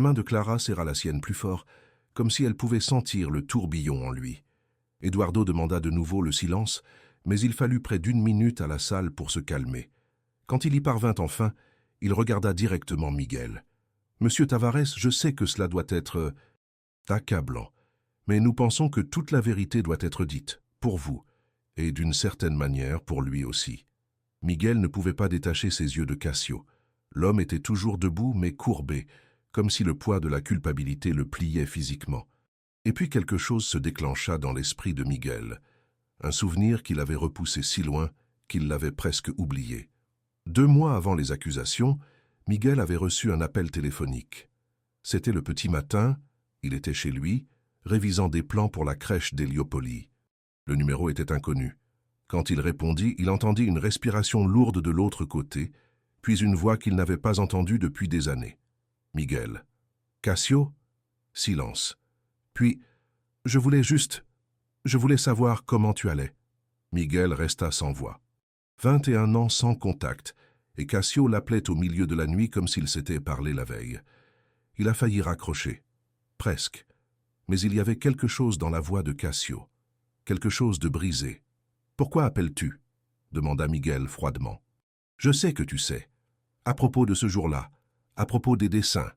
La main de Clara serra la sienne plus fort, comme si elle pouvait sentir le tourbillon en lui. Eduardo demanda de nouveau le silence, mais il fallut près d'1 minute à la salle pour se calmer. Quand il y parvint enfin, il regarda directement Miguel. « Monsieur Tavares, je sais que cela doit être accablant, mais nous pensons que toute la vérité doit être dite, pour vous, et d'une certaine manière pour lui aussi. » Miguel ne pouvait pas détacher ses yeux de Cassio. L'homme était toujours debout, mais courbé, comme si le poids de la culpabilité le pliait physiquement. Et puis quelque chose se déclencha dans l'esprit de Miguel, un souvenir qu'il avait repoussé si loin qu'il l'avait presque oublié. 2 mois avant les accusations, Miguel avait reçu un appel téléphonique. C'était le petit matin, il était chez lui, révisant des plans pour la crèche d'Héliopoli. Le numéro était inconnu. Quand il répondit, il entendit une respiration lourde de l'autre côté, puis une voix qu'il n'avait pas entendue depuis des années. Miguel. « Cassio ?» Silence. Puis, « Je voulais savoir comment tu allais. » Miguel resta sans voix. 21 ans sans contact, et Cassio l'appelait au milieu de la nuit comme s'il s'était parlé la veille. Il a failli raccrocher. Presque. Mais il y avait quelque chose dans la voix de Cassio. Quelque chose de brisé. « Pourquoi appelles-tu » demanda Miguel froidement. « Je sais que tu sais. À propos de ce jour-là, à propos des dessins. »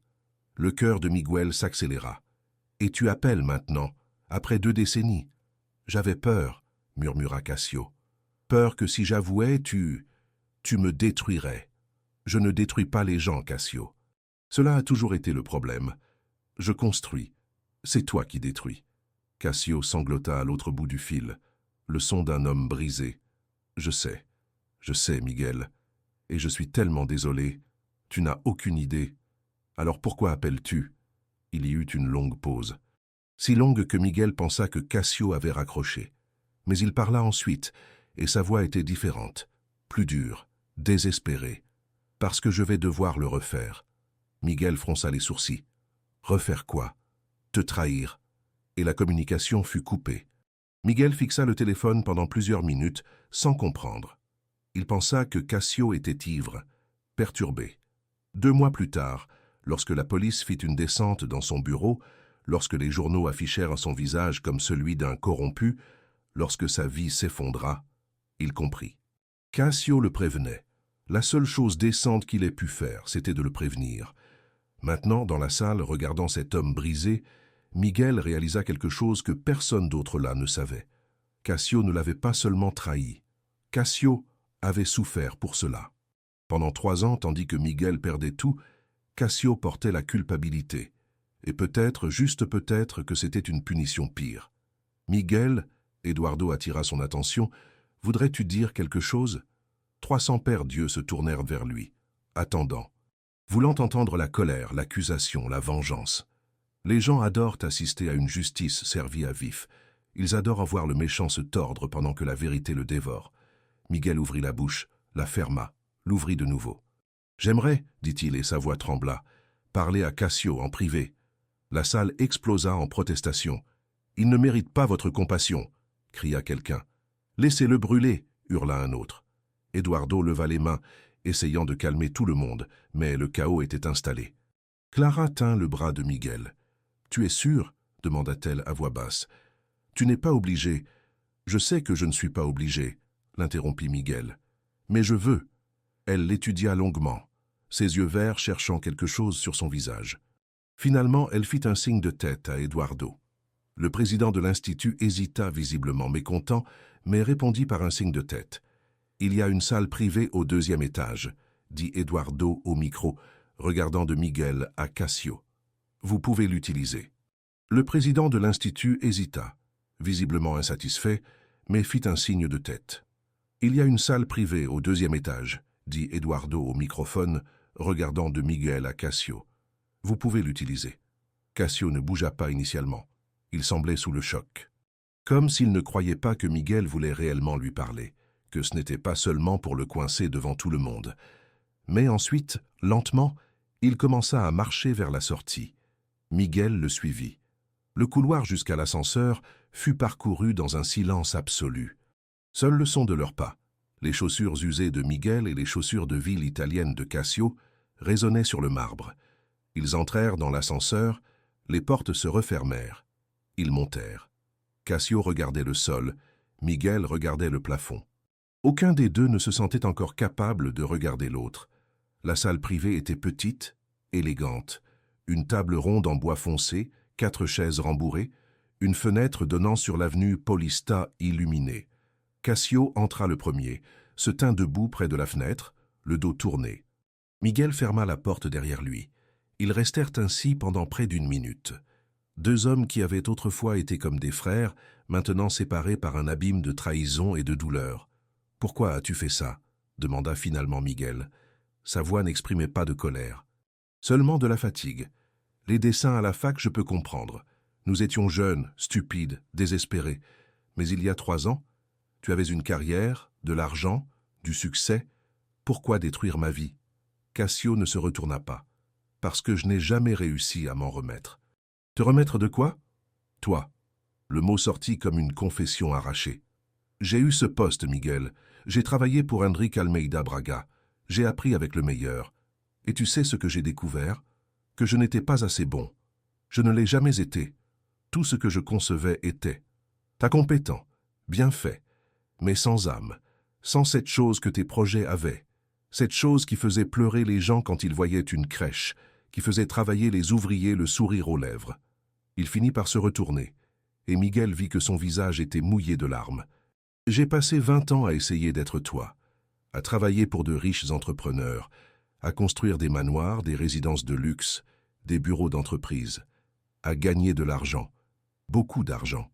Le cœur de Miguel s'accéléra. « Et tu appelles maintenant, après 2 décennies. »« J'avais peur, » murmura Cassio. « Peur que si j'avouais, tu me détruirais. »« Je ne détruis pas les gens, Cassio. Cela a toujours été le problème. Je construis. C'est toi qui détruis. » Cassio sanglota à l'autre bout du fil, le son d'un homme brisé. « Je sais, Miguel. Et je suis tellement désolé. Tu n'as aucune idée. Alors pourquoi appelles-tu » Il y eut une longue pause. Si longue que Miguel pensa que Cassio avait raccroché. Mais il parla ensuite, et sa voix était différente, plus dure, désespérée. « Parce que je vais devoir le refaire. » Miguel fronça les sourcils. « Refaire quoi ? Te trahir. » Et la communication fut coupée. Miguel fixa le téléphone pendant plusieurs minutes, sans comprendre. Il pensa que Cassio était ivre, perturbé. 2 mois plus tard, lorsque la police fit une descente dans son bureau, lorsque les journaux affichèrent son visage comme celui d'un corrompu, lorsque sa vie s'effondra, il comprit. Cassio le prévenait. La seule chose décente qu'il ait pu faire, c'était de le prévenir. Maintenant, dans la salle, regardant cet homme brisé, Miguel réalisa quelque chose que personne d'autre là ne savait. Cassio ne l'avait pas seulement trahi. Cassio avait souffert pour cela. Pendant 3 ans, tandis que Miguel perdait tout, Cassio portait la culpabilité. Et peut-être, juste peut-être, que c'était une punition pire. « Miguel » Eduardo attira son attention. « Voudrais-tu dire quelque chose ?» 300 pères Dieu se tournèrent vers lui, attendant, voulant entendre la colère, l'accusation, la vengeance. Les gens adorent assister à une justice servie à vif. Ils adorent voir le méchant se tordre pendant que la vérité le dévore. Miguel ouvrit la bouche, la ferma, l'ouvrit de nouveau. « J'aimerais, dit-il et sa voix trembla, parler à Cassio en privé. » La salle explosa en protestation. « Il ne mérite pas votre compassion !» cria quelqu'un. « Laissez-le brûler !» hurla un autre. Eduardo leva les mains, essayant de calmer tout le monde, mais le chaos était installé. Clara tint le bras de Miguel. « Tu es sûr ?» demanda-t-elle à voix basse. « Tu n'es pas obligé. »« Je sais que je ne suis pas obligé, » l'interrompit Miguel. « Mais je veux. » Elle l'étudia longuement, ses yeux verts cherchant quelque chose sur son visage. Finalement, elle fit un signe de tête à Eduardo. Le président de l'Institut hésita visiblement mécontent, mais répondit par un signe de tête. « Il y a une salle privée au 2e étage, » dit Eduardo au micro, regardant de Miguel à Cassio. « Vous pouvez l'utiliser. » Le président de l'Institut hésita, visiblement insatisfait, mais fit un signe de tête. « Il y a une salle privée au 2e étage, » dit Eduardo au microphone, regardant de Miguel à Cassio. « Vous pouvez l'utiliser. » Cassio ne bougea pas initialement. Il semblait sous le choc. Comme s'il ne croyait pas que Miguel voulait réellement lui parler, que ce n'était pas seulement pour le coincer devant tout le monde. Mais ensuite, lentement, il commença à marcher vers la sortie. Miguel le suivit. Le couloir jusqu'à l'ascenseur fut parcouru dans un silence absolu. Seul le son de leurs pas, les chaussures usées de Miguel et les chaussures de ville italiennes de Cassio, résonnaient sur le marbre. Ils entrèrent dans l'ascenseur, les portes se refermèrent. Ils montèrent. Cassio regardait le sol, Miguel regardait le plafond. Aucun des deux ne se sentait encore capable de regarder l'autre. La salle privée était petite, élégante. Une table ronde en bois foncé, 4 chaises rembourrées, une fenêtre donnant sur l'avenue Paulista illuminée. Cassio entra le premier, se tint debout près de la fenêtre, le dos tourné. Miguel ferma la porte derrière lui. Ils restèrent ainsi pendant près d'1 minute. 2 hommes qui avaient autrefois été comme des frères, maintenant séparés par un abîme de trahison et de douleur. « Pourquoi as-tu fait ça ?» demanda finalement Miguel. Sa voix n'exprimait pas de colère. Seulement de la fatigue. Les dessins à la fac, je peux comprendre. Nous étions jeunes, stupides, désespérés. Mais il y a 3 ans, tu avais une carrière, de l'argent, du succès. Pourquoi détruire ma vie? Cassio ne se retourna pas. Parce que je n'ai jamais réussi à m'en remettre. Te remettre de quoi? Toi. Le mot sortit comme une confession arrachée. J'ai eu ce poste, Miguel. J'ai travaillé pour Enrique Almeida Braga. J'ai appris avec le meilleur. Et tu sais ce que j'ai découvert? Que je n'étais pas assez bon. Je ne l'ai jamais été. Tout ce que je concevais était. T'as compétent, bien fait, mais sans âme, sans cette chose que tes projets avaient. Cette chose qui faisait pleurer les gens quand ils voyaient une crèche, qui faisait travailler les ouvriers le sourire aux lèvres. Il finit par se retourner, et Miguel vit que son visage était mouillé de larmes. J'ai passé 20 ans à essayer d'être toi, à travailler pour de riches entrepreneurs, à construire des manoirs, des résidences de luxe, des bureaux d'entreprise, à gagner de l'argent, beaucoup d'argent.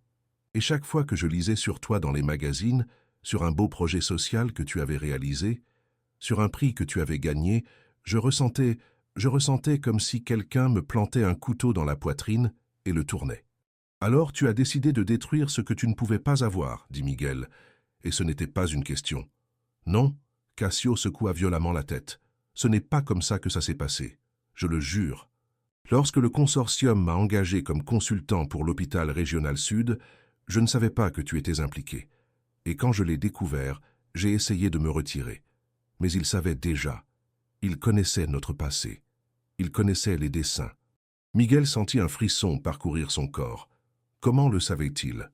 Et chaque fois que je lisais sur toi dans les magazines, sur un beau projet social que tu avais réalisé, sur un prix que tu avais gagné, je ressentais comme si quelqu'un me plantait un couteau dans la poitrine et le tournait. Alors tu as décidé de détruire ce que tu ne pouvais pas avoir, dit Miguel, et ce n'était pas une question. Non, Cassio secoua violemment la tête. Ce n'est pas comme ça que ça s'est passé. Je le jure. Lorsque le consortium m'a engagé comme consultant pour l'hôpital régional sud, je ne savais pas que tu étais impliqué. Et quand je l'ai découvert, j'ai essayé de me retirer. Mais il savait déjà. Il connaissait notre passé. Il connaissait les dessins. Miguel sentit un frisson parcourir son corps. Comment le savait-il?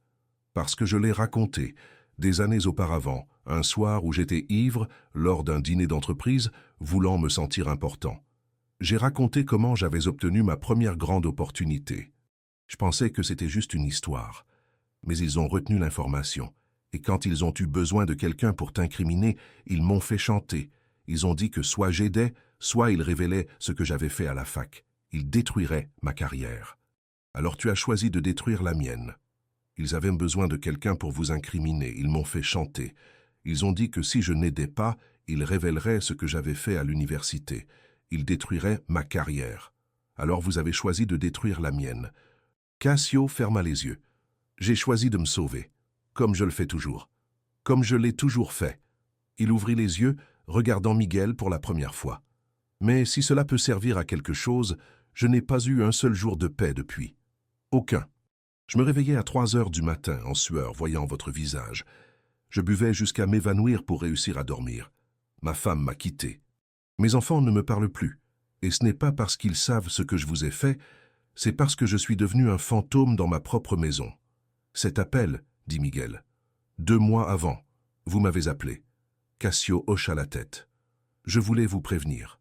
Parce que je l'ai raconté, des années auparavant, un soir où j'étais ivre, lors d'un dîner d'entreprise, voulant me sentir important. J'ai raconté comment j'avais obtenu ma première grande opportunité. Je pensais que c'était juste une histoire. Mais ils ont retenu l'information. Et quand ils ont eu besoin de quelqu'un pour t'incriminer, ils m'ont fait chanter. Ils ont dit que soit j'aidais, soit ils révélaient ce que j'avais fait à la fac. Ils détruiraient ma carrière. Alors tu as choisi de détruire la mienne. Ils avaient besoin de quelqu'un pour vous incriminer. Ils m'ont fait chanter. Ils ont dit que si je n'aidais pas, ils révéleraient ce que j'avais fait à l'université. Ils détruiraient ma carrière. Alors vous avez choisi de détruire la mienne. Cassio ferma les yeux. J'ai choisi de me sauver, comme je le fais toujours, comme je l'ai toujours fait. Il ouvrit les yeux, regardant Miguel pour la première fois. Mais si cela peut servir à quelque chose, je n'ai pas eu un seul jour de paix depuis. Aucun. Je me réveillais à 3 heures du matin, en sueur, voyant votre visage. Je buvais jusqu'à m'évanouir pour réussir à dormir. Ma femme m'a quitté. Mes enfants ne me parlent plus. Et ce n'est pas parce qu'ils savent ce que je vous ai fait, c'est parce que je suis devenu un fantôme dans ma propre maison. Cet appel, dit Miguel. 2 mois avant, vous m'avez appelé. Cassio hocha la tête. Je voulais vous prévenir.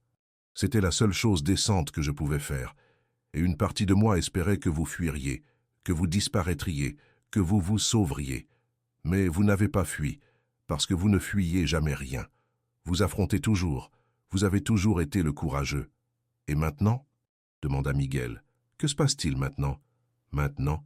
C'était la seule chose décente que je pouvais faire. Et une partie de moi espérait que vous fuiriez, que vous disparaîtriez, que vous vous sauveriez. Mais vous n'avez pas fui, parce que vous ne fuyiez jamais rien. Vous affrontez toujours, vous avez toujours été le courageux. Et maintenant? Demanda Miguel. Que se passe-t-il maintenant? Maintenant?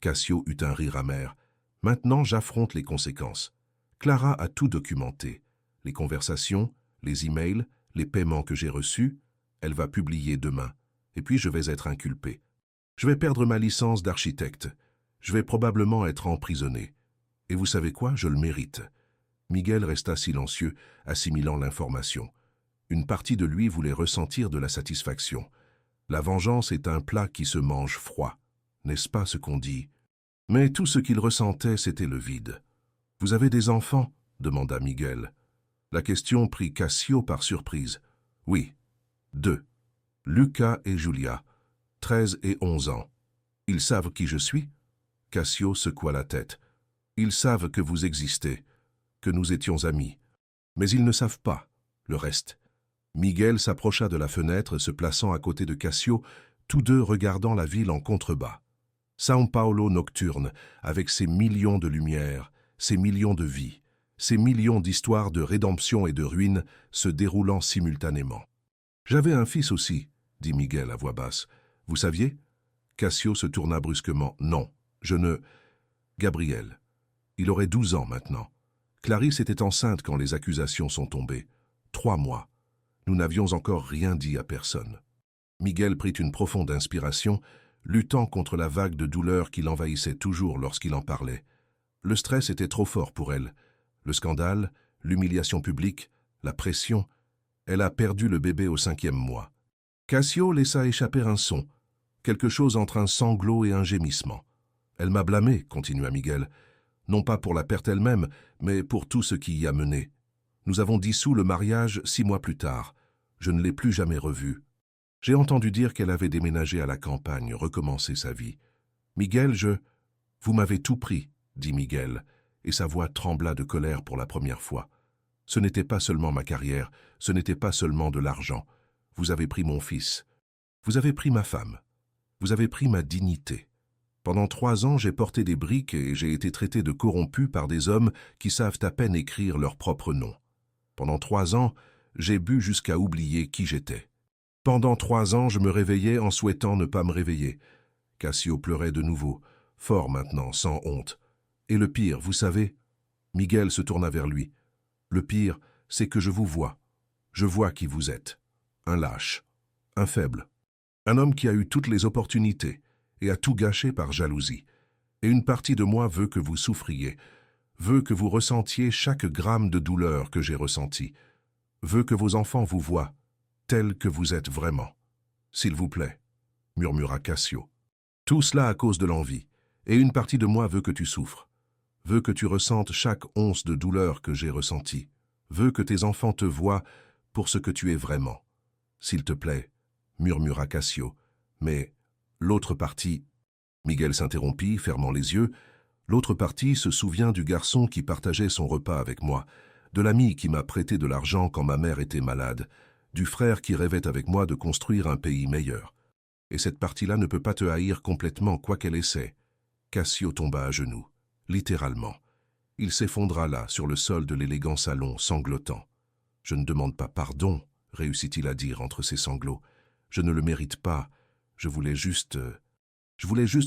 Cassio eut un rire amer. Maintenant, j'affronte les conséquences. Clara a tout documenté. Les conversations, les emails, les paiements que j'ai reçus. Elle va publier demain. Et puis je vais être inculpé. Je vais perdre ma licence d'architecte. Je vais probablement être emprisonné. Et vous savez quoi? Je le mérite. Miguel resta silencieux, assimilant l'information. Une partie de lui voulait ressentir de la satisfaction. La vengeance est un plat qui se mange froid. N'est-ce pas ce qu'on dit? Mais tout ce qu'il ressentait, c'était le vide. « Vous avez des enfants ?» demanda Miguel. La question prit Cassio par surprise. « Oui, 2. Lucas et Julia, 13 et 11 ans. Ils savent qui je suis? Cassio secoua la tête. Ils savent que vous existez, que nous étions amis. Mais ils ne savent pas le reste. Miguel s'approcha de la fenêtre, se plaçant à côté de Cassio, tous deux regardant la ville en contrebas. São Paulo nocturne, avec ses millions de lumières, ses millions de vies, ses millions d'histoires de rédemption et de ruines se déroulant simultanément. « J'avais un fils aussi, » dit Miguel à voix basse. « Vous saviez ?» Cassio se tourna brusquement. « Non, je ne... » Gabriel. Il aurait 12 ans maintenant. Clarisse était enceinte quand les accusations sont tombées. 3 mois. Nous n'avions encore rien dit à personne. Miguel prit une profonde inspiration, luttant contre la vague de douleur qui l'envahissait toujours lorsqu'il en parlait. Le stress était trop fort pour elle. Le scandale, l'humiliation publique, la pression. Elle a perdu le bébé au 5e mois. Cassio laissa échapper un son, quelque chose entre un sanglot et un gémissement. « Elle m'a blâmé, » continua Miguel, « non pas pour la perte elle-même, mais pour tout ce qui y a mené. Nous avons dissous le mariage 6 mois plus tard. Je ne l'ai plus jamais revue. J'ai entendu dire qu'elle avait déménagé à la campagne, recommencé sa vie. Miguel, Vous m'avez tout pris, dit Miguel, et sa voix trembla de colère pour la première fois. Ce n'était pas seulement ma carrière, ce n'était pas seulement de l'argent. Vous avez pris mon fils. Vous avez pris ma femme. Vous avez pris ma dignité. Pendant 3 ans, j'ai porté des briques et j'ai été traité de corrompu par des hommes qui savent à peine écrire leur propre nom. Pendant 3 ans, j'ai bu jusqu'à oublier qui j'étais. Pendant 3 ans, je me réveillais en souhaitant ne pas me réveiller. Cassio pleurait de nouveau, fort maintenant, sans honte. Et le pire, vous savez, Miguel se tourna vers lui. Le pire, c'est que je vous vois. Je vois qui vous êtes. Un lâche, un faible, un homme qui a eu toutes les opportunités et a tout gâché par jalousie. Et une partie de moi veut que vous souffriez, veut que vous ressentiez chaque gramme de douleur que j'ai ressenti, veut que vos enfants vous voient, tel que vous êtes vraiment. S'il vous plaît, murmura Cassio. Tout cela à cause de l'envie, et une partie de moi veut que tu souffres, veut que tu ressentes chaque once de douleur que j'ai ressentie, veut que tes enfants te voient pour ce que tu es vraiment. S'il te plaît, murmura Cassio, mais l'autre partie... Miguel s'interrompit, fermant les yeux. L'autre partie se souvient du garçon qui partageait son repas avec moi, de l'ami qui m'a prêté de l'argent quand ma mère était malade, du frère qui rêvait avec moi de construire un pays meilleur. Et cette partie-là ne peut pas te haïr complètement, quoi qu'elle essaie. Cassio tomba à genoux, littéralement. Il s'effondra là, sur le sol de l'élégant salon, sanglotant. « Je ne demande pas pardon », réussit-il à dire entre ses sanglots. « Je ne le mérite pas. Je voulais juste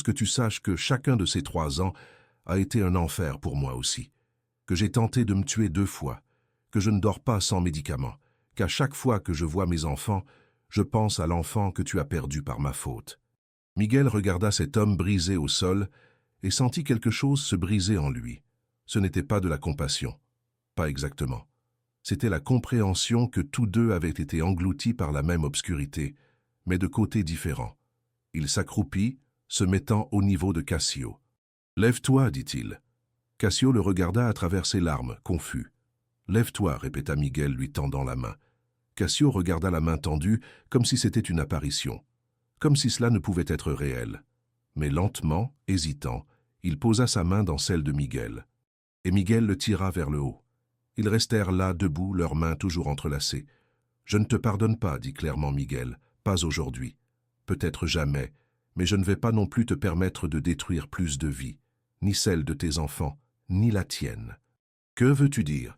que tu saches que chacun de ces 3 ans a été un enfer pour moi aussi. Que j'ai tenté de me tuer 2 fois. Que je ne dors pas sans médicaments. Qu'à chaque fois que je vois mes enfants, je pense à l'enfant que tu as perdu par ma faute. » Miguel regarda cet homme brisé au sol et sentit quelque chose se briser en lui. Ce n'était pas de la compassion. Pas exactement. C'était la compréhension que tous deux avaient été engloutis par la même obscurité, mais de côtés différents. Il s'accroupit, se mettant au niveau de Cassio. « Lève-toi, dit-il. » Cassio le regarda à travers ses larmes, confus. « Lève-toi, répéta Miguel lui tendant la main. Cassio regarda la main tendue comme si c'était une apparition, comme si cela ne pouvait être réel. Mais lentement, hésitant, il posa sa main dans celle de Miguel. Et Miguel le tira vers le haut. Ils restèrent là, debout, leurs mains toujours entrelacées. « Je ne te pardonne pas, dit clairement Miguel, pas aujourd'hui. Peut-être jamais, mais je ne vais pas non plus te permettre de détruire plus de vies, ni celle de tes enfants, ni la tienne. Que veux-tu dire?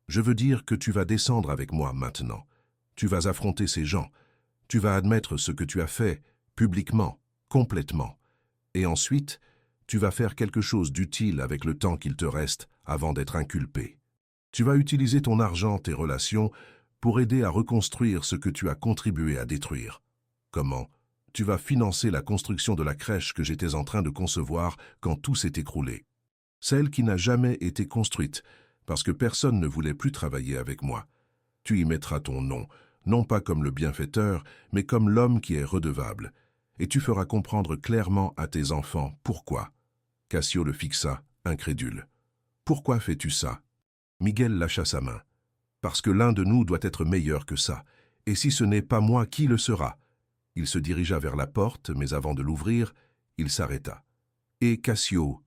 Je veux dire que tu vas descendre avec moi maintenant. Tu vas affronter ces gens. Tu vas admettre ce que tu as fait, publiquement, complètement. Et ensuite, tu vas faire quelque chose d'utile avec le temps qu'il te reste avant d'être inculpé. Tu vas utiliser ton argent, tes relations, pour aider à reconstruire ce que tu as contribué à détruire. Comment? Tu vas financer la construction de la crèche que j'étais en train de concevoir quand tout s'est écroulé. Celle qui n'a jamais été construite, parce que personne ne voulait plus travailler avec moi. Tu y mettras ton nom, non pas comme le bienfaiteur, mais comme l'homme qui est redevable. Et tu feras comprendre clairement à tes enfants pourquoi. Cassio le fixa, incrédule. Pourquoi fais-tu ça? Miguel lâcha sa main. Parce que l'un de nous doit être meilleur que ça. Et si ce n'est pas moi, qui le sera? Il se dirigea vers la porte, mais avant de l'ouvrir, il s'arrêta. « Et Cassio,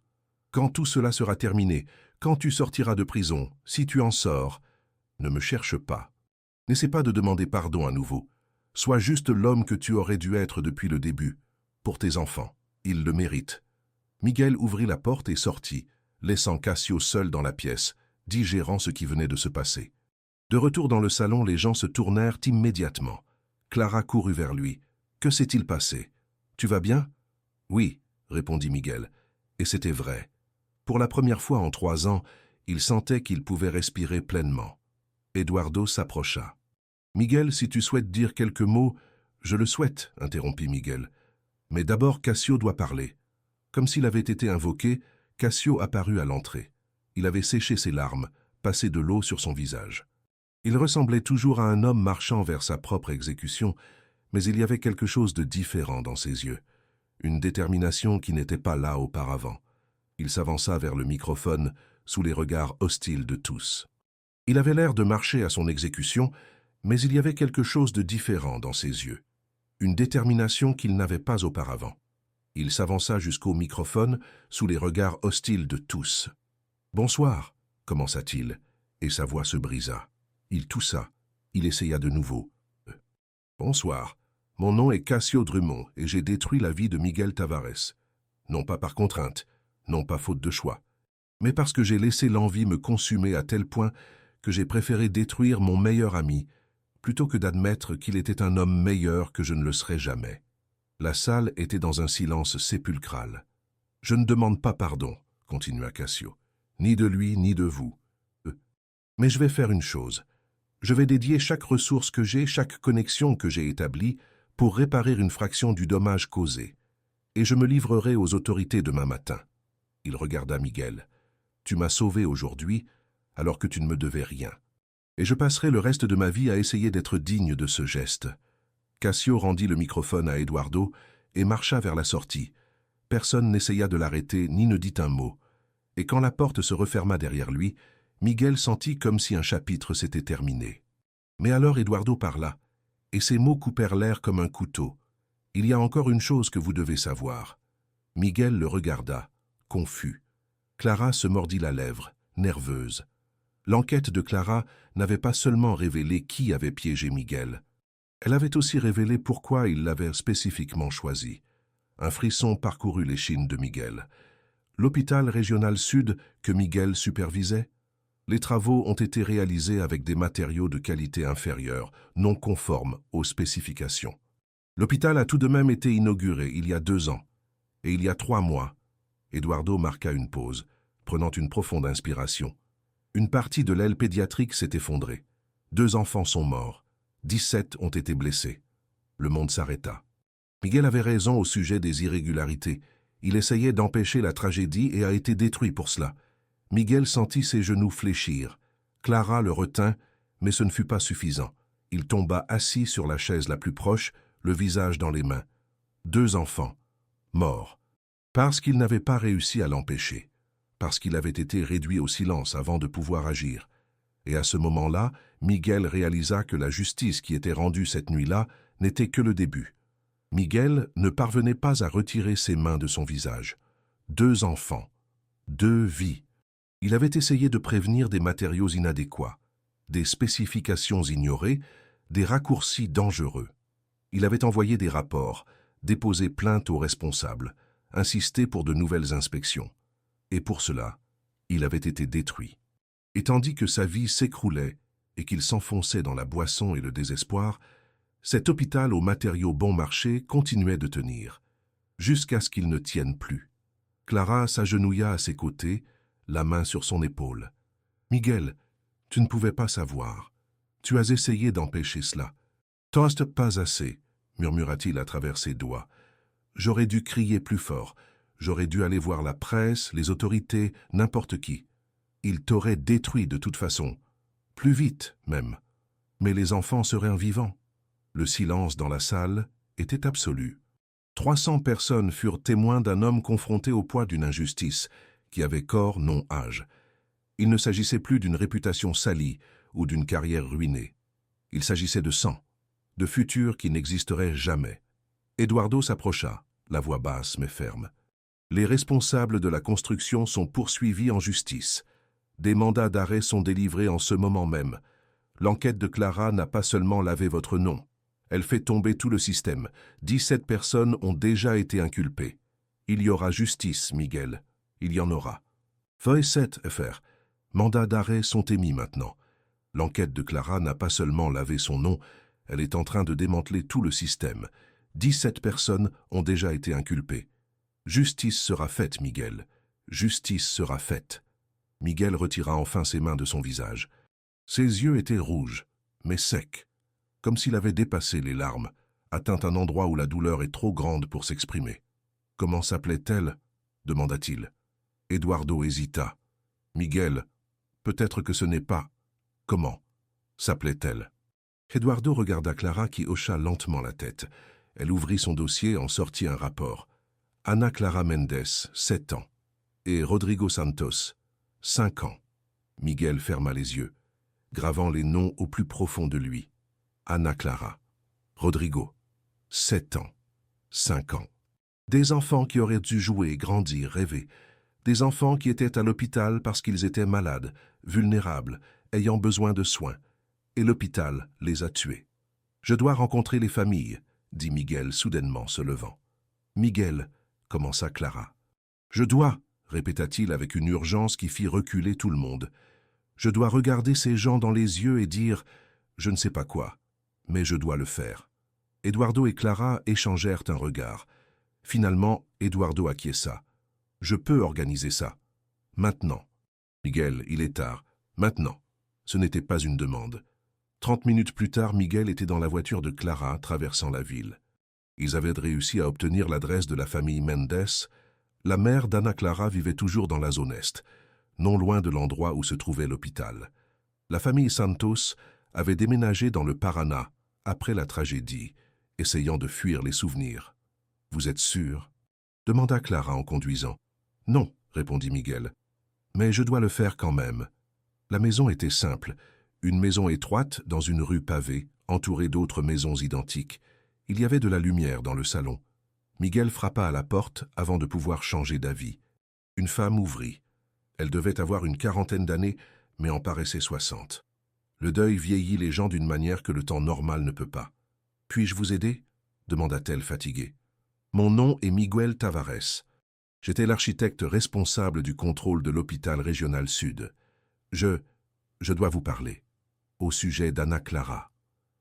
quand tout cela sera terminé, quand tu sortiras de prison, si tu en sors, ne me cherche pas. N'essaie pas de demander pardon à nouveau. Sois juste l'homme que tu aurais dû être depuis le début. Pour tes enfants, ils le méritent. » Miguel ouvrit la porte et sortit, laissant Cassio seul dans la pièce, digérant ce qui venait de se passer. De retour dans le salon, les gens se tournèrent immédiatement. Clara courut vers lui. « Que s'est-il passé? Tu vas bien ?»« Oui, » répondit Miguel. Et c'était vrai. Pour la première fois en 3 ans, il sentait qu'il pouvait respirer pleinement. Eduardo s'approcha. « Miguel, si tu souhaites dire quelques mots, je le souhaite, » interrompit Miguel. « Mais d'abord, Cassio doit parler. » Comme s'il avait été invoqué, Cassio apparut à l'entrée. Il avait séché ses larmes, passé de l'eau sur son visage. Il ressemblait toujours à un homme marchant vers sa propre exécution, mais il y avait quelque chose de différent dans ses yeux, une détermination qui n'était pas là auparavant. Il s'avança vers le microphone, sous les regards hostiles de tous. Il avait l'air de marcher à son exécution, mais il y avait quelque chose de différent dans ses yeux, une détermination qu'il n'avait pas auparavant. Il s'avança jusqu'au microphone, sous les regards hostiles de tous. « Bonsoir » commença-t-il, et sa voix se brisa. Il toussa. Il essaya de nouveau. « Bonsoir. Mon nom est Cassio Drummond, et j'ai détruit la vie de Miguel Tavares. Non pas par contrainte, non pas faute de choix, mais parce que j'ai laissé l'envie me consumer à tel point que j'ai préféré détruire mon meilleur ami, plutôt que d'admettre qu'il était un homme meilleur que je ne le serais jamais. » La salle était dans un silence sépulcral. « Je ne demande pas pardon, » continua Cassio, « ni de lui, ni de vous. Mais je vais faire une chose. Je vais dédier chaque ressource que j'ai, chaque connexion que j'ai établie, pour réparer une fraction du dommage causé. Et je me livrerai aux autorités demain matin. » Il regarda Miguel. « Tu m'as sauvé aujourd'hui, alors que tu ne me devais rien. Et je passerai le reste de ma vie à essayer d'être digne de ce geste. » Cassio rendit le microphone à Eduardo et marcha vers la sortie. Personne n'essaya de l'arrêter ni ne dit un mot. Et quand la porte se referma derrière lui, Miguel sentit comme si un chapitre s'était terminé. Mais alors Eduardo parla, et ses mots coupèrent l'air comme un couteau. « Il y a encore une chose que vous devez savoir. » Miguel le regarda, confus. Clara se mordit la lèvre, nerveuse. L'enquête de Clara n'avait pas seulement révélé qui avait piégé Miguel. Elle avait aussi révélé pourquoi il l'avait spécifiquement choisi. Un frisson parcourut l'échine de Miguel. L'hôpital régional sud que Miguel supervisait? Les travaux ont été réalisés avec des matériaux de qualité inférieure, non conformes aux spécifications. L'hôpital a tout de même été inauguré il y a 2 ans. Et il y a 3 mois, Eduardo marqua une pause, prenant une profonde inspiration. Une partie de l'aile pédiatrique s'est effondrée. 2 enfants sont morts. 17 ont été blessés. Le monde s'arrêta. Miguel avait raison au sujet des irrégularités. Il essayait d'empêcher la tragédie et a été détruit pour cela. Miguel sentit ses genoux fléchir. Clara le retint, mais ce ne fut pas suffisant. Il tomba assis sur la chaise la plus proche, le visage dans les mains. 2 enfants, morts. Parce qu'il n'avait pas réussi à l'empêcher. Parce qu'il avait été réduit au silence avant de pouvoir agir. Et à ce moment-là, Miguel réalisa que la justice qui était rendue cette nuit-là n'était que le début. Miguel ne parvenait pas à retirer ses mains de son visage. 2 enfants, 2 vies. Il avait essayé de prévenir des matériaux inadéquats, des spécifications ignorées, des raccourcis dangereux. Il avait envoyé des rapports, déposé plainte aux responsables, insisté pour de nouvelles inspections. Et pour cela, il avait été détruit. Et tandis que sa vie s'écroulait et qu'il s'enfonçait dans la boisson et le désespoir, cet hôpital aux matériaux bon marché continuait de tenir, jusqu'à ce qu'il ne tienne plus. Clara s'agenouilla à ses côtés, la main sur son épaule. « Miguel, tu ne pouvais pas savoir. Tu as essayé d'empêcher cela. »« Toast pas assez, » murmura-t-il à travers ses doigts. « J'aurais dû crier plus fort. J'aurais dû aller voir la presse, les autorités, n'importe qui. Il t'aurait détruit de toute façon. Plus vite, même. Mais les enfants seraient vivants. » Le silence dans la salle était absolu. 300 personnes furent témoins d'un homme confronté au poids d'une injustice, qui avait corps, non âge. Il ne s'agissait plus d'une réputation salie ou d'une carrière ruinée. Il s'agissait de sang, de futur qui n'existerait jamais. Eduardo s'approcha, la voix basse mais ferme. Les responsables de la construction sont poursuivis en justice. Des mandats d'arrêt sont délivrés en ce moment même. L'enquête de Clara n'a pas seulement lavé votre nom. Elle fait tomber tout le système. 17 personnes ont déjà été inculpées. Il y aura justice, Miguel. Il y en aura. Feuille 7, FR. Mandats d'arrêt sont émis maintenant. L'enquête de Clara n'a pas seulement lavé son nom, elle est en train de démanteler tout le système. 17 personnes ont déjà été inculpées. Justice sera faite, Miguel. Justice sera faite. Miguel retira enfin ses mains de son visage. Ses yeux étaient rouges, mais secs, comme s'il avait dépassé les larmes, atteint un endroit où la douleur est trop grande pour s'exprimer. « Comment s'appelait-elle » demanda-t-il. Eduardo hésita. « Miguel, peut-être que ce n'est pas. Comment s'appelait-elle » Eduardo regarda Clara qui hocha lentement la tête. Elle ouvrit son dossier, en sortit un rapport. Ana Clara Mendes, 7 ans. Et Rodrigo Santos, 5 ans. Miguel ferma les yeux, gravant les noms au plus profond de lui. Ana Clara. Rodrigo. 7 ans. 5 ans. Des enfants qui auraient dû jouer, grandir, rêver. Des enfants qui étaient à l'hôpital parce qu'ils étaient malades, vulnérables, ayant besoin de soins. Et l'hôpital les a tués. Je dois rencontrer les familles, dit Miguel soudainement se levant. Miguel, commença Clara. Je dois, répéta-t-il avec une urgence qui fit reculer tout le monde. Je dois regarder ces gens dans les yeux et dire, je ne sais pas quoi, mais je dois le faire. Eduardo et Clara échangèrent un regard. Finalement, Eduardo acquiesça. Je peux organiser ça. Maintenant. Miguel, il est tard. Maintenant. Ce n'était pas une demande. 30 minutes plus tard, Miguel était dans la voiture de Clara, traversant la ville. Ils avaient réussi à obtenir l'adresse de la famille Mendes. La mère d'Ana Clara vivait toujours dans la zone est, non loin de l'endroit où se trouvait l'hôpital. La famille Santos avait déménagé dans le Paraná après la tragédie, essayant de fuir les souvenirs. « Vous êtes sûr ?» demanda Clara en conduisant. « Non, » répondit Miguel. « Mais je dois le faire quand même. » La maison était simple, une maison étroite dans une rue pavée, entourée d'autres maisons identiques. Il y avait de la lumière dans le salon. Miguel frappa à la porte avant de pouvoir changer d'avis. Une femme ouvrit. Elle devait avoir une quarantaine d'années, mais en paraissait 60. Le deuil vieillit les gens d'une manière que le temps normal ne peut pas. « Puis-je vous aider » demanda-t-elle fatiguée. « Mon nom est Miguel Tavares. J'étais l'architecte responsable du contrôle de l'hôpital régional sud. Je dois vous parler. » Au sujet d'Ana Clara.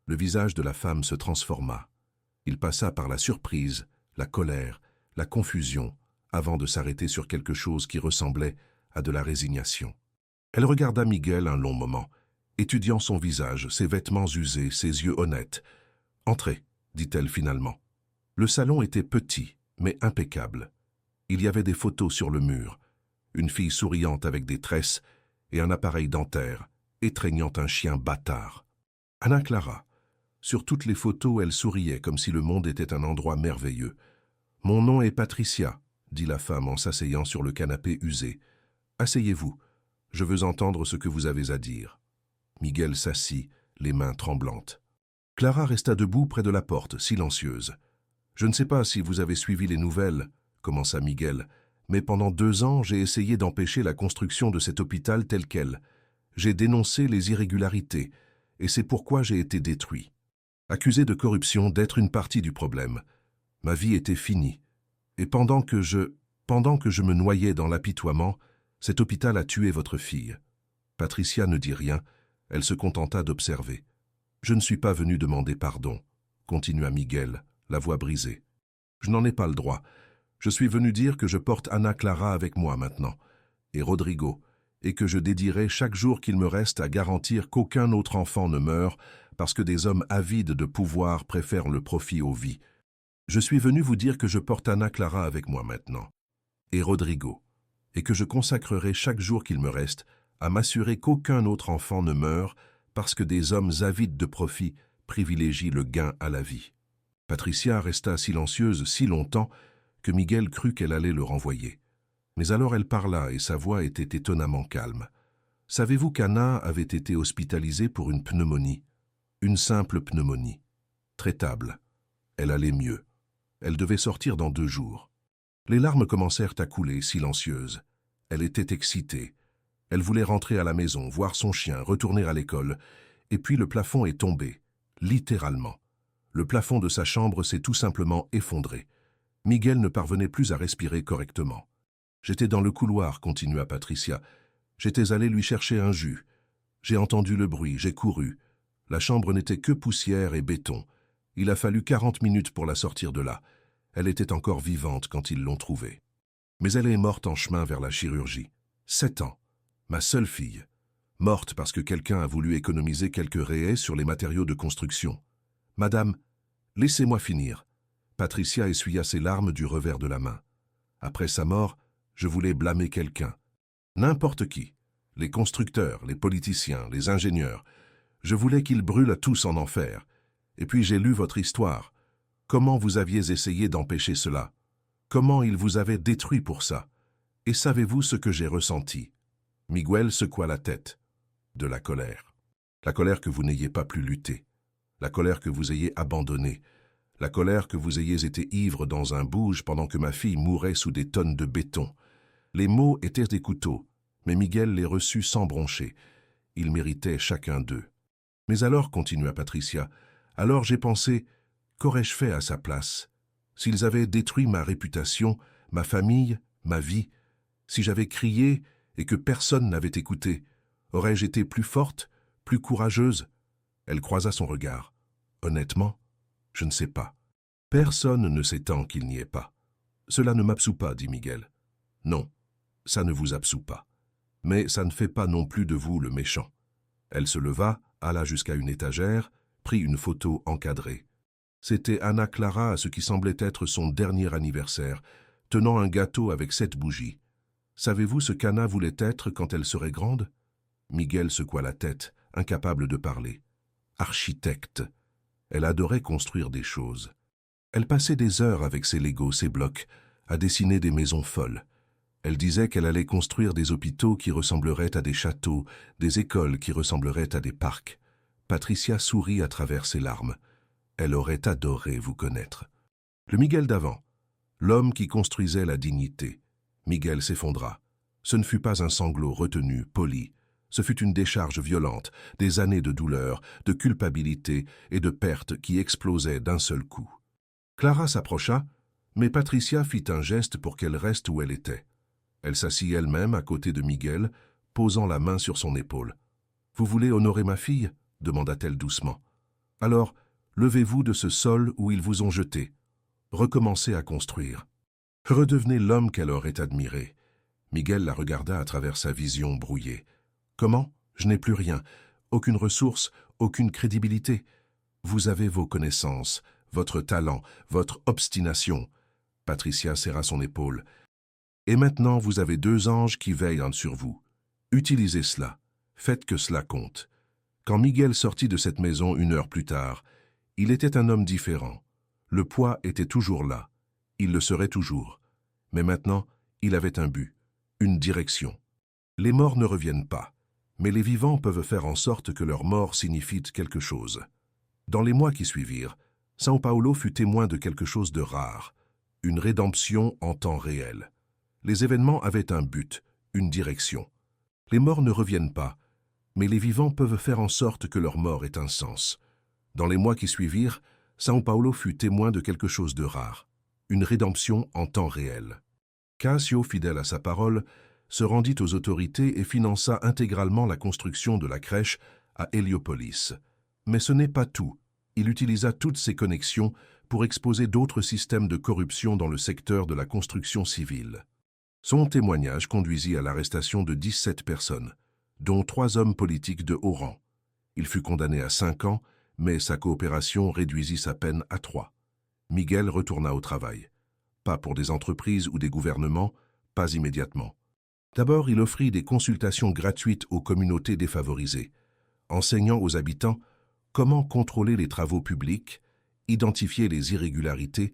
Le visage de la femme se transforma. Il passa par la surprise, la colère, la confusion, avant de s'arrêter sur quelque chose qui ressemblait à de la résignation. Elle regarda Miguel un long moment, étudiant son visage, ses vêtements usés, ses yeux honnêtes. « Entrez, » dit-elle finalement. Le salon était petit, mais impeccable. Il y avait des photos sur le mur, une fille souriante avec des tresses et un appareil dentaire, étreignant un chien bâtard. Ana Clara. Sur toutes les photos, elle souriait comme si le monde était un endroit merveilleux. « Mon nom est Patricia, » dit la femme en s'asseyant sur le canapé usé. « Asseyez-vous, je veux entendre ce que vous avez à dire. » Miguel s'assit, les mains tremblantes. Clara resta debout près de la porte, silencieuse. « Je ne sais pas si vous avez suivi les nouvelles, » commença Miguel, « mais pendant 2 ans, j'ai essayé d'empêcher la construction de cet hôpital tel quel. J'ai dénoncé les irrégularités, et c'est pourquoi j'ai été détruit. Accusé de corruption, d'être une partie du problème. Ma vie était finie. Et pendant que je me noyais dans l'apitoiement, cet hôpital a tué votre fille. » Patricia ne dit rien, elle se contenta d'observer. « Je ne suis pas venu demander pardon, » continua Miguel, la voix brisée. « Je n'en ai pas le droit. Je suis venu dire que je porte Ana Clara avec moi maintenant, et Rodrigo, et que je dédierai chaque jour qu'il me reste à garantir qu'aucun autre enfant ne meure parce que des hommes avides de pouvoir préfèrent le profit aux vies. Je suis venu vous dire que je porte Ana Clara avec moi maintenant, et Rodrigo, et que je consacrerai chaque jour qu'il me reste à m'assurer qu'aucun autre enfant ne meure parce que des hommes avides de profit privilégient le gain à la vie. » Patricia resta silencieuse si longtemps que Miguel crut qu'elle allait le renvoyer. Mais alors elle parla et sa voix était étonnamment calme. « Savez-vous qu'Anna avait été hospitalisée pour une pneumonie? Une simple pneumonie. Traitable. Elle allait mieux. Elle devait sortir dans 2 jours. Les larmes commencèrent à couler, silencieuses. Elle était excitée. Elle voulait rentrer à la maison, voir son chien, retourner à l'école. Et puis le plafond est tombé, littéralement. Le plafond de sa chambre s'est tout simplement effondré. Miguel ne parvenait plus à respirer correctement. « J'étais dans le couloir », continua Patricia. « J'étais allé lui chercher un jus. J'ai entendu le bruit, j'ai couru. La chambre n'était que poussière et béton. Il a fallu 40 minutes pour la sortir de là. Elle était encore vivante quand ils l'ont trouvée. Mais elle est morte en chemin vers la chirurgie. 7 ans. Ma seule fille. Morte parce que quelqu'un a voulu économiser quelques raies sur les matériaux de construction. Madame, laissez-moi finir. » Patricia essuya ses larmes du revers de la main. Après sa mort, je voulais blâmer quelqu'un. N'importe qui. Les constructeurs, les politiciens, les ingénieurs. Je voulais qu'ils brûlent tous en enfer. Et puis j'ai lu votre histoire. Comment vous aviez essayé d'empêcher cela? Comment ils vous avaient détruit pour ça? Et savez-vous ce que j'ai ressenti? Miguel secoua la tête. De la colère. La colère que vous n'ayez pas pu lutter. La colère que vous ayez abandonné. La colère que vous ayez été ivre dans un bouge pendant que ma fille mourait sous des tonnes de béton. Les mots étaient des couteaux, mais Miguel les reçut sans broncher. Ils méritaient chacun d'eux. Mais alors, continua Patricia, alors j'ai pensé, qu'aurais-je fait à sa place? S'ils avaient détruit ma réputation, ma famille, ma vie, si j'avais crié et que personne n'avait écouté, aurais-je été plus forte, plus courageuse? Elle croisa son regard. Honnêtement, je ne sais pas. Personne ne sait tant qu'il n'y est pas. Cela ne m'absout pas, dit Miguel. Non, ça ne vous absout pas. Mais ça ne fait pas non plus de vous le méchant. Elle se leva, alla jusqu'à une étagère, prit une photo encadrée. C'était Anna Clara à ce qui semblait être son dernier anniversaire, tenant un gâteau avec 7 bougies. Savez-vous ce qu'Anna voulait être quand elle serait grande? Miguel secoua la tête, incapable de parler. Architecte. Elle adorait construire des choses. Elle passait des heures avec ses Legos, ses blocs, à dessiner des maisons folles. Elle disait qu'elle allait construire des hôpitaux qui ressembleraient à des châteaux, des écoles qui ressembleraient à des parcs. Patricia sourit à travers ses larmes. Elle aurait adoré vous connaître. Le Miguel d'avant, l'homme qui construisait la dignité. Miguel s'effondra. Ce ne fut pas un sanglot retenu, poli. Ce fut une décharge violente, des années de douleur, de culpabilité et de perte qui explosaient d'un seul coup. Clara s'approcha, mais Patricia fit un geste pour qu'elle reste où elle était. Elle s'assit elle-même à côté de Miguel, posant la main sur son épaule. « Vous voulez honorer ma fille ?» demanda-t-elle doucement. « Alors, levez-vous de ce sol où ils vous ont jeté. Recommencez à construire. Redevenez l'homme qu'elle aurait admiré. » Miguel la regarda à travers sa vision brouillée. « Comment? Je n'ai plus rien. Aucune ressource, aucune crédibilité. Vous avez vos connaissances, votre talent, votre obstination. » Patricia serra son épaule. « Et maintenant, vous avez 2 anges qui veillent sur vous. Utilisez cela. Faites que cela compte. » Quand Miguel sortit de cette maison 1 heure plus tard, il était un homme différent. Le poids était toujours là. Il le serait toujours. Mais maintenant, il avait un but, une direction. Les morts ne reviennent pas, mais les vivants peuvent faire en sorte que leur mort signifie quelque chose. Dans les mois qui suivirent, São Paulo fut témoin de quelque chose de rare, une rédemption en temps réel. Les événements avaient un but, une direction. Les morts ne reviennent pas, mais les vivants peuvent faire en sorte que leur mort ait un sens. Dans les mois qui suivirent, São Paulo fut témoin de quelque chose de rare, une rédemption en temps réel. Cássio, fidèle à sa parole, se rendit aux autorités et finança intégralement la construction de la crèche à Héliopolis. Mais ce n'est pas tout. Il utilisa toutes ses connexions pour exposer d'autres systèmes de corruption dans le secteur de la construction civile. Son témoignage conduisit à l'arrestation de 17 personnes, dont 3 hommes politiques de haut rang. Il fut condamné à 5 ans, mais sa coopération réduisit sa peine à 3. Miguel retourna au travail. Pas pour des entreprises ou des gouvernements, pas immédiatement. D'abord, il offrit des consultations gratuites aux communautés défavorisées, enseignant aux habitants comment contrôler les travaux publics, identifier les irrégularités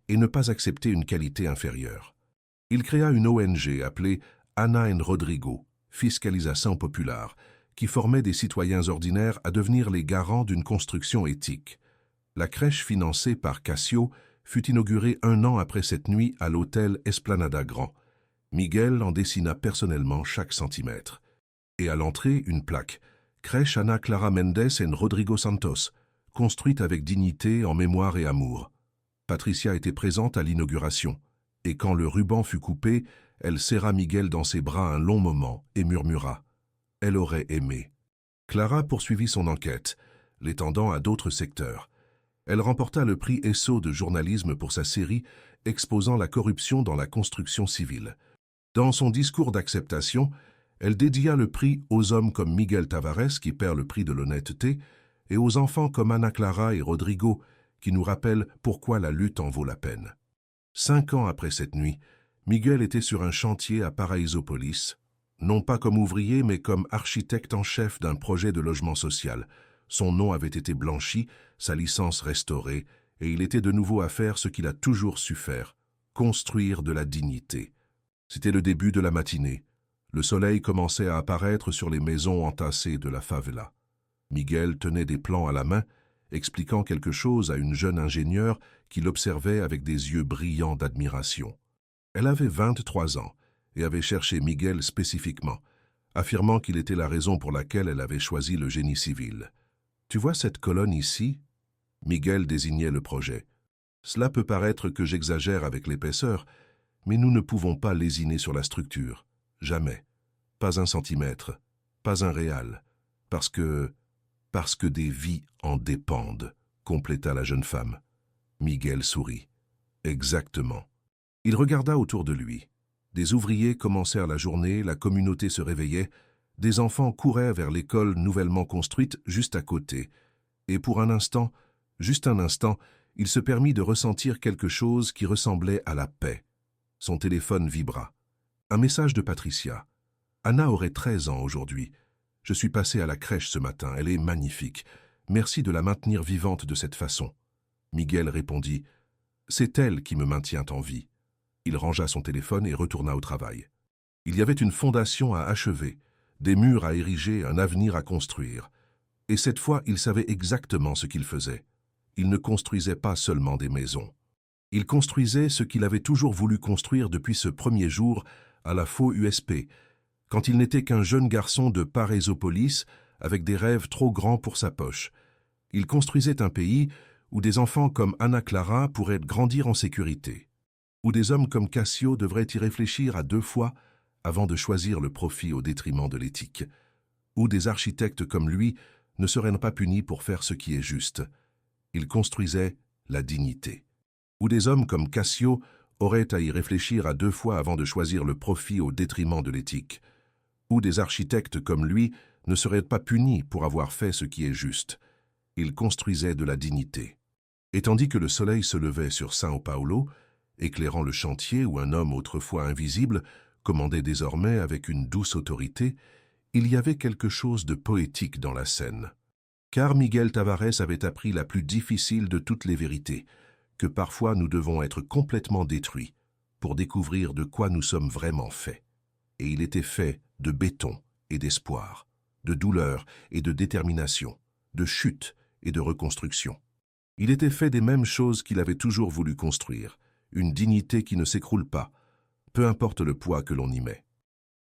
et ne pas accepter une qualité inférieure. Il créa une ONG appelée Ana and Rodrigo, Fiscalização Popular, qui formait des citoyens ordinaires à devenir les garants d'une construction éthique. La crèche financée par Cássio fut inauguré 1 an après cette nuit à l'hôtel Esplanada Grand. Miguel en dessina personnellement chaque centimètre. Et à l'entrée, une plaque « Crèche Ana Clara Mendes en Rodrigo Santos », construite avec dignité, en mémoire et amour. Patricia était présente à l'inauguration, et quand le ruban fut coupé, elle serra Miguel dans ses bras un long moment et murmura « Elle aurait aimé ». Clara poursuivit son enquête, l'étendant à d'autres secteurs. Elle remporta le prix Esso de journalisme pour sa série exposant la corruption dans la construction civile. Dans son discours d'acceptation, elle dédia le prix aux hommes comme Miguel Tavares, qui perd le prix de l'honnêteté, et aux enfants comme Ana Clara et Rodrigo, qui nous rappellent pourquoi la lutte en vaut la peine. 5 ans après cette nuit, Miguel était sur un chantier à Paraísopolis, non pas comme ouvrier, mais comme architecte en chef d'un projet de logement social. Son nom avait été blanchi, sa licence restaurée, et il était de nouveau à faire ce qu'il a toujours su faire, construire de la dignité. C'était le début de la matinée. Le soleil commençait à apparaître sur les maisons entassées de la favela. Miguel tenait des plans à la main, expliquant quelque chose à une jeune ingénieure qui l'observait avec des yeux brillants d'admiration. Elle avait 23 ans et avait cherché Miguel spécifiquement, affirmant qu'il était la raison pour laquelle elle avait choisi le génie civil. « Tu vois cette colonne ici ?» Miguel désignait le projet. « Cela peut paraître que j'exagère avec l'épaisseur, mais nous ne pouvons pas lésiner sur la structure. Jamais. Pas un centimètre. Pas un réal. Parce que des vies en dépendent, » compléta la jeune femme. Miguel sourit. Exactement. Il regarda autour de lui. Des ouvriers commencèrent la journée, la communauté se réveillait, des enfants couraient vers l'école nouvellement construite juste à côté. Et pour un instant, juste un instant, il se permit de ressentir quelque chose qui ressemblait à la paix. Son téléphone vibra. Un message de Patricia. « Anna aurait 13 ans aujourd'hui. Je suis passé à la crèche ce matin, elle est magnifique. Merci de la maintenir vivante de cette façon. » Miguel répondit « C'est elle qui me maintient en vie. » Il rangea son téléphone et retourna au travail. Il y avait une fondation à achever, des murs à ériger, un avenir à construire. Et cette fois, il savait exactement ce qu'il faisait. Il ne construisait pas seulement des maisons. Il construisait ce qu'il avait toujours voulu construire depuis ce premier jour à la Faux USP, quand il n'était qu'un jeune garçon de Paraísopolis avec des rêves trop grands pour sa poche. Il construisait un pays où des enfants comme Ana Clara pourraient grandir en sécurité, où des hommes comme Cassio devraient y réfléchir à 2 fois avant de choisir le profit au détriment de l'éthique, où des architectes comme lui ne seraient pas punis pour faire ce qui est juste. Il construisait la dignité, où des hommes comme Cassio auraient à y réfléchir à 2 fois avant de choisir le profit au détriment de l'éthique, où des architectes comme lui ne seraient pas punis pour avoir fait ce qui est juste. Il construisait de la dignité. Et tandis que le soleil se levait sur São Paulo, éclairant le chantier où un homme autrefois invisible commandait désormais avec une douce autorité, il y avait quelque chose de poétique dans la scène. Car Miguel Tavares avait appris la plus difficile de toutes les vérités, que parfois nous devons être complètement détruits pour découvrir de quoi nous sommes vraiment faits. Et il était fait de béton et d'espoir, de douleur et de détermination, de chute et de reconstruction. Il était fait des mêmes choses qu'il avait toujours voulu construire, une dignité qui ne s'écroule pas, peu importe le poids que l'on y met.